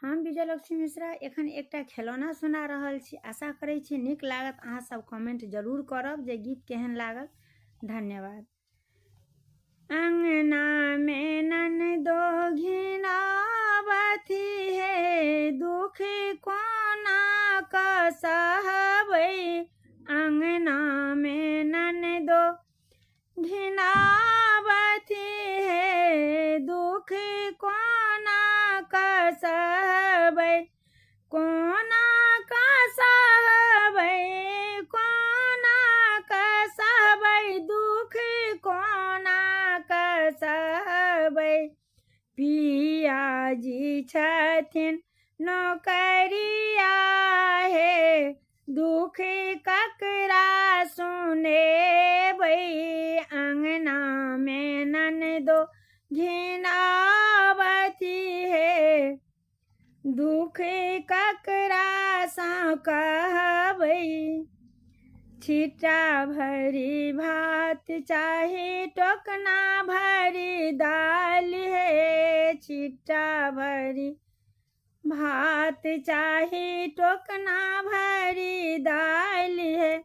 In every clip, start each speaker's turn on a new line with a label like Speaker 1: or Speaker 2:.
Speaker 1: हम विजयलक्ष्मी मिश्रा एखन एकटा खेलौना सुना रहल छी। आशा करै छी नीक लागत। अहाँ सब कमेंट जरूर करब जे गीत केहन लागल। धन्यवाद। अंगना में ननदो घिनावथी है, दुख कोना क सहबै। अंगना में ननदो घिनावथी है, दुख कोना क सहबै। कोना क सहबै, कोना क सहबै, दुख कोना क सहबै। पिया जी छथिन नौकरिया हे, दुख ककरा सुनेबै। अंगना में ननदो घिनावथी है, दुख ककरा सा कहबै। छिट्टा भरी भात चाही, टोकना भरी दाल है। छिट्टा भरी भात चाही, टोकना भरी दाल है।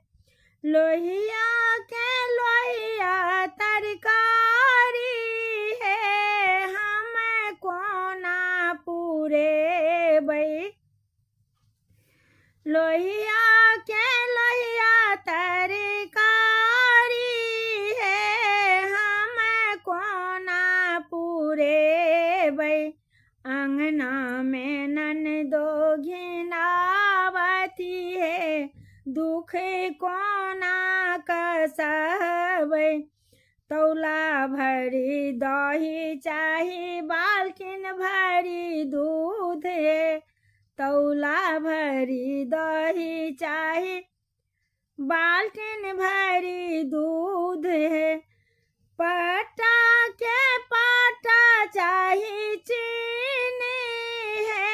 Speaker 1: लोहिया के लोहिया तरकारी है, हम कोना पुरेबै। लोहिया के लोहिया तरकारी है, हम कोना पुरेबै। अंगना में ननदो घिनावथी है, दुख कोना क सहबै। तौला भरी दही चाही, बाल्टीन भरी दूध है। तौला भरी दही चाही, बाल्टीन भरी दूध है। पट्टा के पाटा चाही, चीनी है,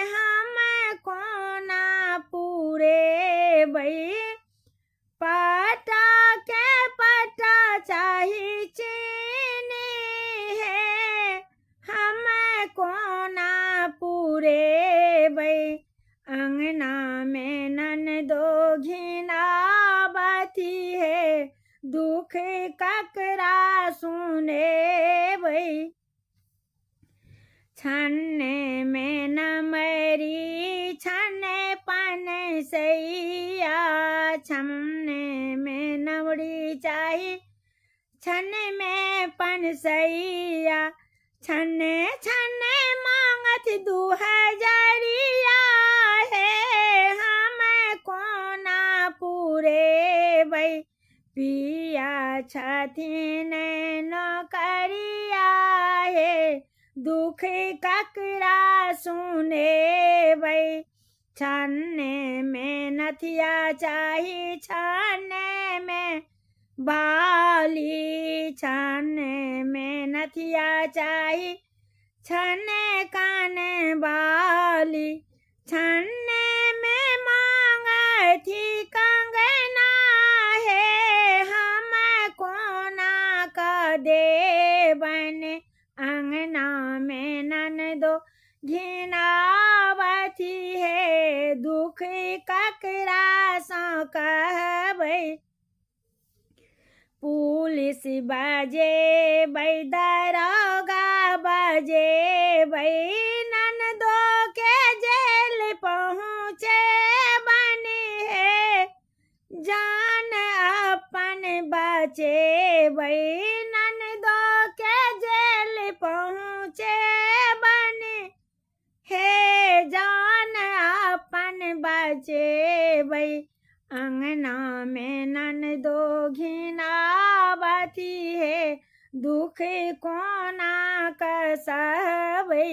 Speaker 1: हम कोना पुरेबै। पट्टा के पट्टा चाही, चीनी है, हम कोना पुरेबै। अंगना में ननदो घिनावथी है, दुख ककरा सुनेबै। छन्ने में नमरी, छन्ने पनसैया। छन्ने में नमरी चाही, छन्ने में पनसैया। छन्ने छन्ने मांगत 2000 है, हम कोना पुरेबै। पिया छथिन नौकरिया है, दुख ककरा सुनेबै। छन्ने में नथिया चाही, छन्ने में बाली। छन्ने में नथिया चाही, छन्ने कान बाली। छन्ने में मांगथी कंगना है, हम कोना क देबन। अंगना में ननदो घिनावथी है, दुख ककरा सा कहबै। पुलिस बजेबै, दरोगा बजेबै, ननदो के जेल पहुँचेबन है। जान अपन बचेबै, ननदो के जेल पहुँचेबन है। जान अपन बचेबै। अंगना में ननदो घिनावथी है, दुख कोना क सहबै।